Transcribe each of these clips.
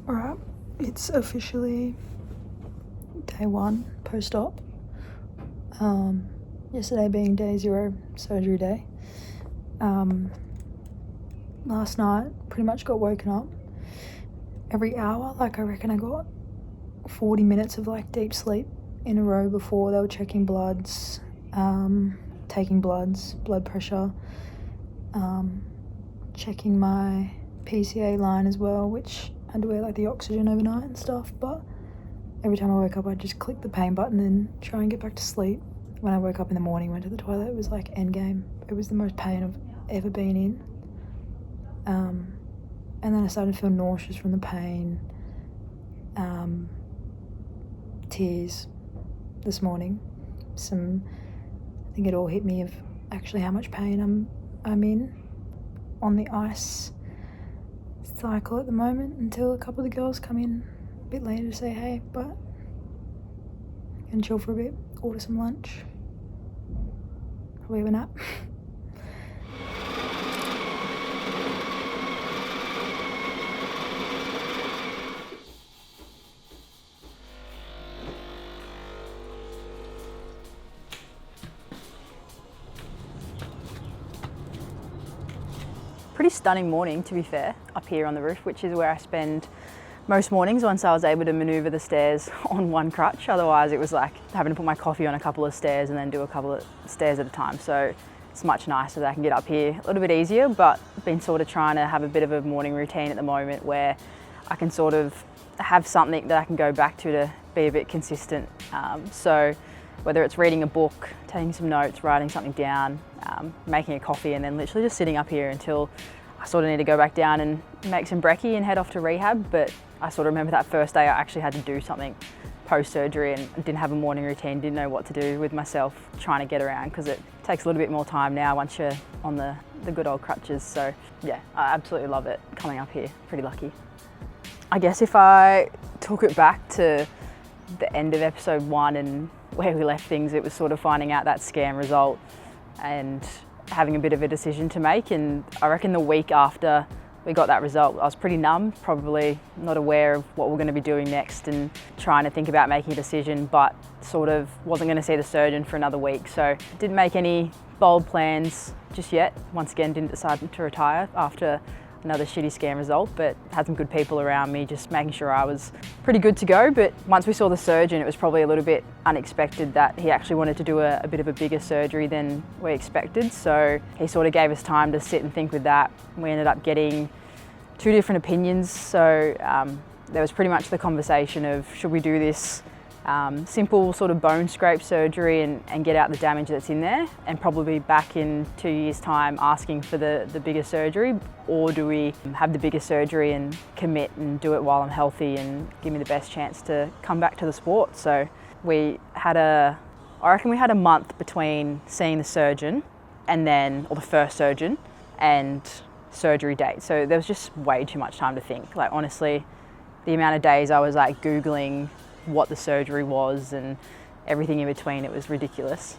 Alright, it's officially day 1 post-op. Yesterday being day 0, surgery day. Last night pretty much got woken up every hour. Like I reckon I got 40 minutes of like deep sleep in a row before they were checking bloods, taking bloods, blood pressure, checking my PCA line as well, which I had to wear like the oxygen overnight and stuff, but every time I woke up I'd just click the pain button and try and get back to sleep. When I woke up in the morning, went to the toilet, it was like endgame. It was the most pain I've ever been in. And then I started to feel nauseous from the pain, tears this morning. I think it all hit me of actually how much pain I'm in on the ice cycle at the moment, until a couple of the girls come in a bit later to say hey, but I can chill for a bit, order some lunch, probably have a nap. Pretty stunning morning, to be fair, up here on the roof, which is where I spend most mornings once I was able to manoeuvre the stairs on one crutch. Otherwise it was like having to put my coffee on a couple of stairs and then do a couple of stairs at a time. So it's much nicer that I can get up here a little bit easier, but I've been sort of trying to have a bit of a morning routine at the moment where I can sort of have something that I can go back to be a bit consistent. So whether it's reading a book, taking some notes, writing something down, making a coffee, and then literally just sitting up here until I sort of need to go back down and make some brekkie and head off to rehab. But I sort of remember that first day I actually had to do something post-surgery and didn't have a morning routine, didn't know what to do with myself trying to get around, because it takes a little bit more time now once you're on the good old crutches. So yeah, I absolutely love it coming up here, pretty lucky. I guess if I took it back to the end of episode 1 and where we left things, it was sort of finding out that scan result and having a bit of a decision to make. And I reckon the week after we got that result, I was pretty numb, probably not aware of what we're going to be doing next and trying to think about making a decision, but sort of wasn't going to see the surgeon for another week. So didn't make any bold plans just yet. Once again, didn't decide to retire after another shitty scan result, but had some good people around me just making sure I was pretty good to go. But once we saw the surgeon, it was probably a little bit unexpected that he actually wanted to do a bit of a bigger surgery than we expected. So he sort of gave us time to sit and think with that. We ended up getting 2 different opinions. So there was pretty much the conversation of, should we do this simple sort of bone scrape surgery and get out the damage that's in there, and probably back in 2 years' time asking for the bigger surgery, or do we have the bigger surgery and commit and do it while I'm healthy and give me the best chance to come back to the sport? So I reckon we had a month between seeing the surgeon or the first surgeon, and surgery date. So there was just way too much time to think. Like honestly, the amount of days I was like Googling what the surgery was and everything in between, it was ridiculous.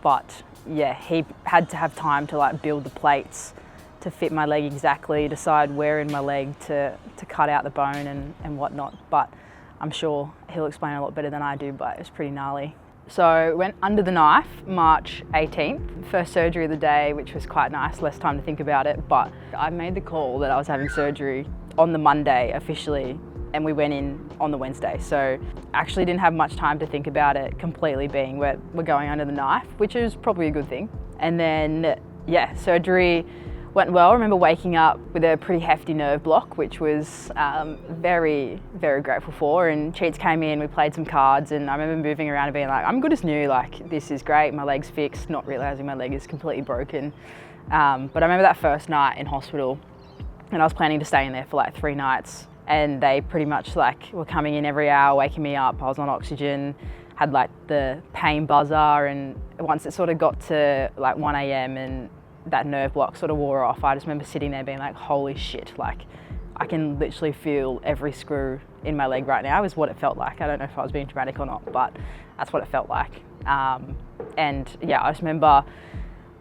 But yeah, he had to have time to like build the plates to fit my leg exactly, decide where in my leg to cut out the bone and whatnot. But I'm sure he'll explain a lot better than I do, but it was pretty gnarly. So went under the knife March 18th, first surgery of the day, which was quite nice, less time to think about it. But I made the call that I was having surgery on the Monday officially, and we went in on the Wednesday. So actually didn't have much time to think about it, completely being we're going under the knife, which is probably a good thing. And then yeah, surgery went well. I remember waking up with a pretty hefty nerve block, which was very, very grateful for. And Cheats came in, we played some cards, and I remember moving around and being like, I'm good as new, like this is great, my leg's fixed, not realising my leg is completely broken. But I remember that first night in hospital, and I was planning to stay in there for like 3 nights. And they pretty much like were coming in every hour, waking me up. I was on oxygen, had like the pain buzzer, and once it sort of got to like 1 a.m. and that nerve block sort of wore off, I just remember sitting there being like, holy shit, like I can literally feel every screw in my leg right now, is what it felt like. I don't know if I was being dramatic or not, but that's what it felt like. And yeah, I just remember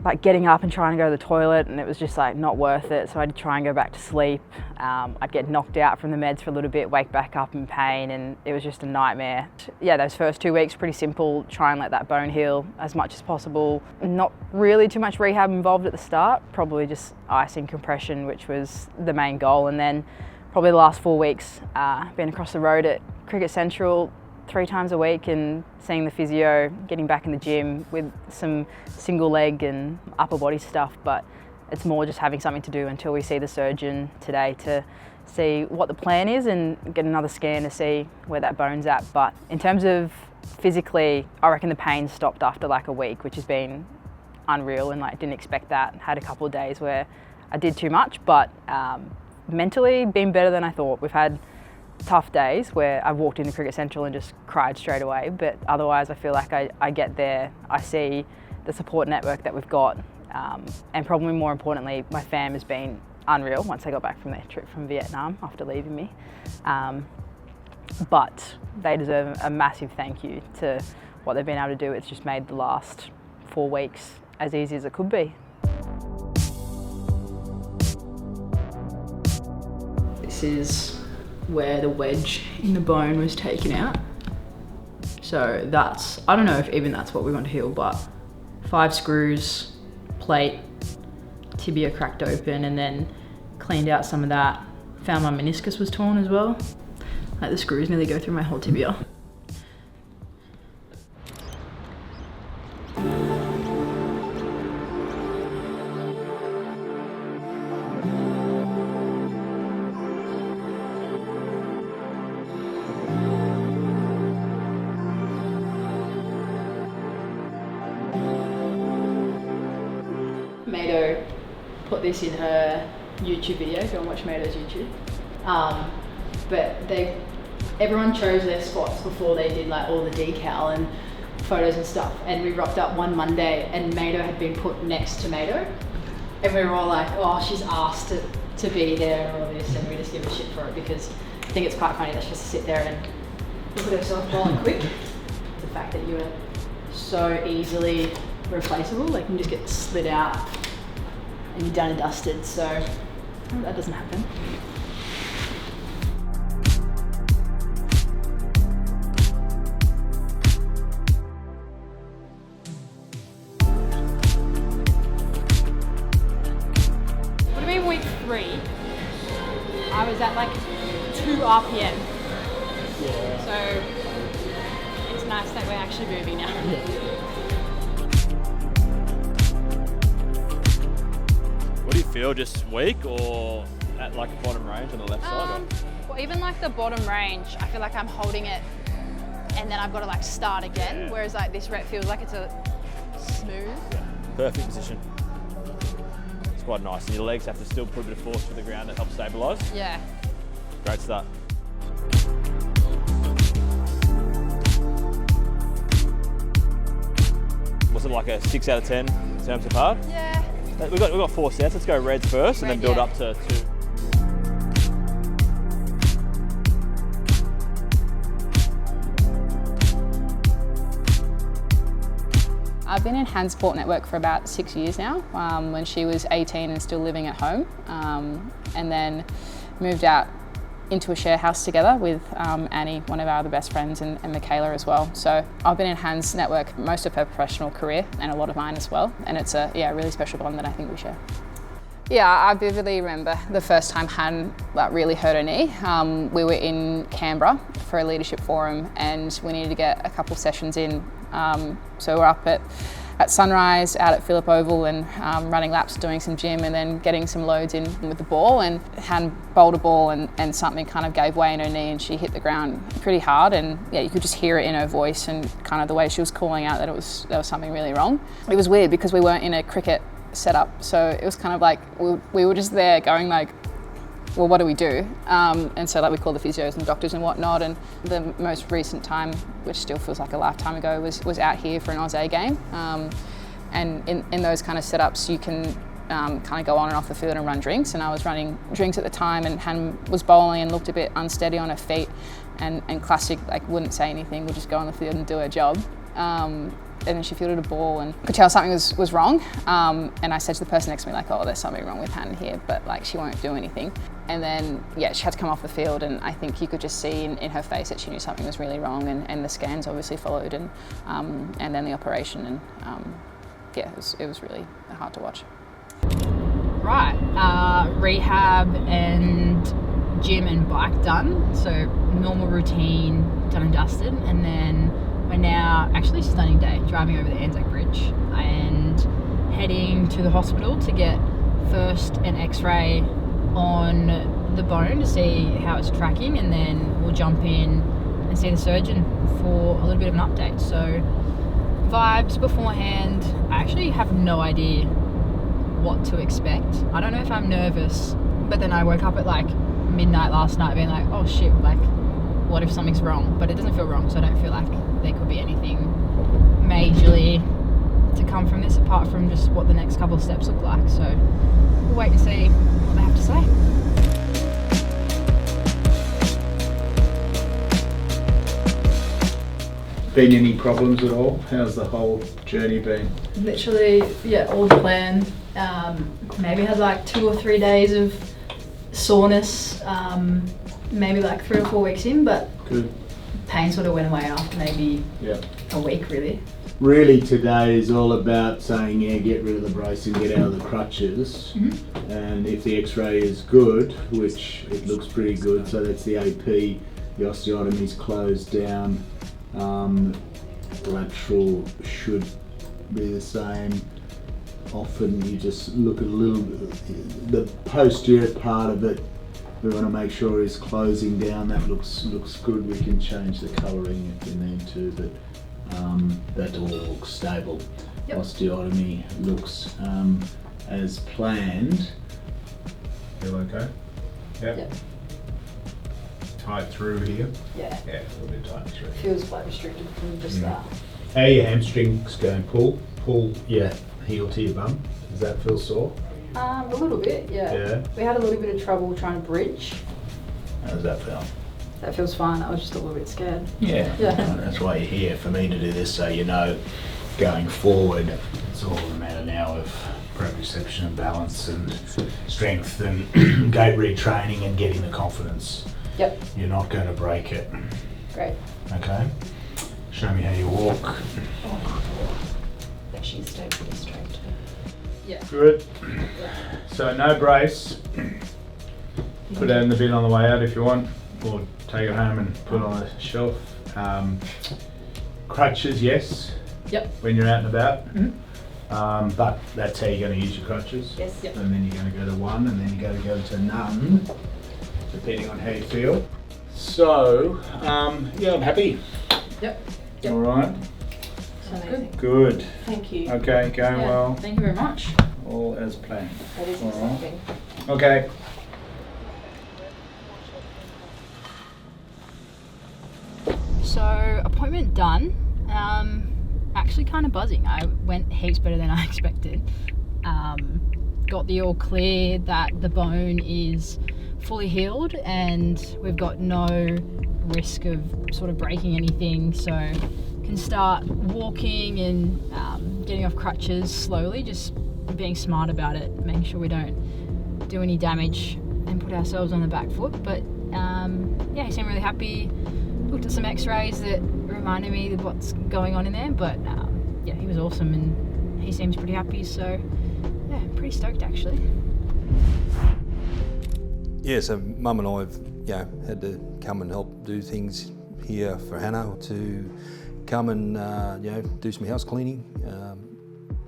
like getting up and trying to go to the toilet, and it was just like not worth it. So I'd try and go back to sleep. I'd get knocked out from the meds for a little bit, wake back up in pain, and it was just a nightmare. Yeah, those first 2 weeks, pretty simple. Try and let that bone heal as much as possible. Not really too much rehab involved at the start, probably just icing compression, which was the main goal. And then probably the last 4 weeks, been across the road at Cricket Central 3 times a week and seeing the physio, getting back in the gym with some single leg and upper body stuff, but it's more just having something to do until we see the surgeon today to see what the plan is and get another scan to see where that bone's at. But in terms of physically, I reckon the pain stopped after like a week, which has been unreal, and like didn't expect that. Had a couple of days where I did too much, but mentally been better than I thought. We've had tough days where I walked into Cricket Central and just cried straight away, but otherwise I feel like I get there, I see the support network that we've got, and probably more importantly, my fam has been unreal once they got back from their trip from Vietnam after leaving me. But they deserve a massive thank you to what they've been able to do. It's just made the last 4 weeks as easy as it could be. This is where the wedge in the bone was taken out. So that's, I don't know if even that's what we want to heal, but 5 screws, plate, tibia cracked open, and then cleaned out some of that. Found my meniscus was torn as well. Like the screws nearly go through my whole tibia. Mado put this in her YouTube video. Go and watch Mado's YouTube. But everyone chose their spots before they did like all the decal and photos and stuff. And we rocked up one Monday and Mado had been put next to Mado. And we were all like, oh, she's asked to be there and all this, and we just give a shit for it because I think it's quite funny that she has to sit there and look at herself bowling quick. The fact that you are so easily replaceable, like you can just get slid out and you're done and dusted, so that doesn't happen. Would have been week 3. I was at like 2 RPM. Yeah. So it's nice that we're actually moving now. Yeah. What do you feel, just weak or at like bottom range on the left side? Well, even like the bottom range, I feel like I'm holding it and then I've got to like start again. Yeah. Whereas like this rep feels like it's a smooth. Yeah. Perfect position. It's quite nice. And your legs have to still put a bit of force to the ground to help stabilise. Yeah. Great start. Was it like a 6 out of 10 in terms of hard? Yeah. We've got 4 sets. Let's go reds first and then build up to 2. I've been in Hand Support Network for about 6 years now, when she was 18 and still living at home, and then moved out into a share house together with Annie, one of our other best friends, and Michaela as well. So I've been in Hands Network most of her professional career and a lot of mine as well, and it's a really special bond that I think we share. Yeah, I vividly remember the first time Han really hurt her knee. We were in Canberra for a leadership forum and we needed to get a couple sessions in. So we're up at sunrise out at Phillip Oval and running laps, doing some gym and then getting some loads in with the ball, and Han bowled a ball and something kind of gave way in her knee and she hit the ground pretty hard, and yeah, you could just hear it in her voice and kind of the way she was calling out that there was something really wrong. It was weird because we weren't in a cricket setup, so it was kind of like we were just there going like, well, what do we do? And so like we called the physios and doctors and whatnot, and the most recent time, which still feels like a lifetime ago, was out here for an Auss game. And in those kind of setups, you can kind of go on and off the field and run drinks, and I was running drinks at the time, and Han was bowling and looked a bit unsteady on her feet, and classic, like, wouldn't say anything, would just go on the field and do her job. and then she fielded a ball and could tell something was wrong. And I said to the person next to me, like, oh, there's something wrong with Hannah here, but like she won't do anything. And then, yeah, she had to come off the field, and I think you could just see in her face that she knew something was really wrong, and the scans obviously followed, and then the operation, and yeah, it was really hard to watch. Right, rehab and gym and bike done, so normal routine done and dusted, and then we're now actually stunning day driving over the Anzac Bridge and heading to the hospital to get first an x-ray on the bone to see how it's tracking, and then we'll jump in and see the surgeon for a little bit of an update. So vibes beforehand, I actually have no idea what to expect. I don't know if I'm nervous, but then I woke up at like midnight last night being like, oh shit, like what if something's wrong? But it doesn't feel wrong, so I don't feel like there could be anything majorly to come from this apart from just what the next couple of steps look like. So we'll wait to see what they have to say. Been any problems at all? How's the whole journey been? Literally, yeah, all planned. Maybe had like 2 or 3 days of soreness, maybe like 3 or 4 weeks in, but Good. pain sort of went away after maybe Yeah. a week, really. Really today is all about saying, yeah, get rid of the brace and get out of the crutches. Mm-hmm. And if the x-ray is good, which it looks pretty good, so that's the AP, the osteotomy's closed down, lateral should be the same. Often you just look at a little bit, the posterior part of it, we want to make sure is closing down. That looks good. We can change the colouring if we need to, but that all looks stable. Yep. Osteotomy looks as planned. Feel okay? Yep. Yep. Tight through here? Yeah, Yeah, a little bit tight through. feels quite restricted from just that. How are your hamstrings going? Pull your heel to your bum. Does that feel sore? A little bit, yeah. Yeah. We had a little bit of trouble trying to bridge. How does that feel? That feels fine. I was just a little bit scared. Yeah. Yeah. That's why you're here, for me to do this, so you know going forward. It's all a matter now of proprioception and balance and strength and gait retraining and getting the confidence. Yep. You're not going to break it. Great. Okay. Show me how you walk. Actually stayed pretty straight. Yeah. Good. So no brace. Put that in the bin on the way out if you want, or take it home and put it on the shelf. Crutches, yes. Yep. When you're out and about. Mm-hmm. But that's how you're going to use your crutches. Yes. Yep. And then you're going to go to 1, and then you're going to go to none, depending on how you feel. So, yeah, I'm happy. Yep. Yep. All right. Sounds good. Good. Thank you. Okay, going well. Thank you very much. All as planned. That is All right. exciting. Okay. So appointment done. Actually kind of buzzing. I went heaps better than I expected. Got the all clear that the bone is fully healed and we've got no risk of sort of breaking anything, so can start walking and getting off crutches slowly, just being smart about it, making sure we don't do any damage and put ourselves on the back foot. But yeah, he seemed really happy. Looked at some x-rays that reminded me of what's going on in there, but yeah, he was awesome and he seems pretty happy, so yeah, pretty stoked actually. Yeah, so Mum and I have had to come and help do things here for Hannah, to come and do some house cleaning,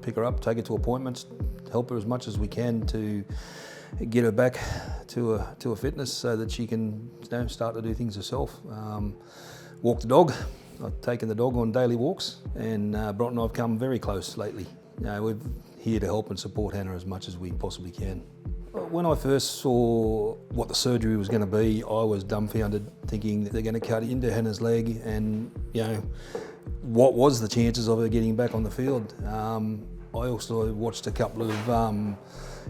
pick her up, take her to appointments, help her as much as we can to get her back to a fitness so that she can start to do things herself. Walk the dog. I've taken the dog on daily walks, and Broughton and I have come very close lately. We're here to help and support Hannah as much as we possibly can. When I first saw what the surgery was going to be, I was dumbfounded, thinking that they're going to cut into Hannah's leg, and what was the chances of her getting back on the field? I also watched a couple of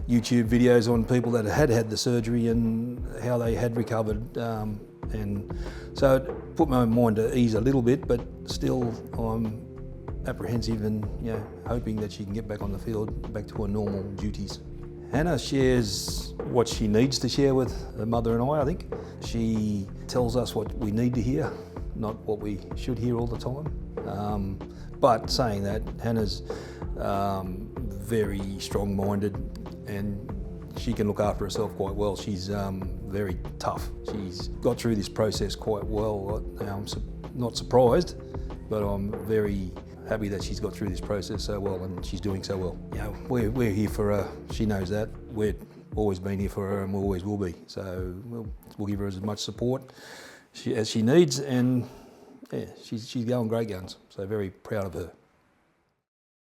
YouTube videos on people that had had the surgery and how they had recovered, and so it put my mind at ease a little bit, but still I'm apprehensive and hoping that she can get back on the field, back to her normal duties. Hannah shares what she needs to share with her mother and I think. She tells us what we need to hear, not what we should hear all the time. But saying that, Hannah's very strong-minded and she can look after herself quite well. She's very tough. She's got through this process quite well. I'm not surprised, but I'm very happy that she's got through this process so well and she's doing so well. We're here for her. She knows that. We've always been here for her and we always will be. So we'll give her as much support as she needs, and she's going great guns. So very proud of her.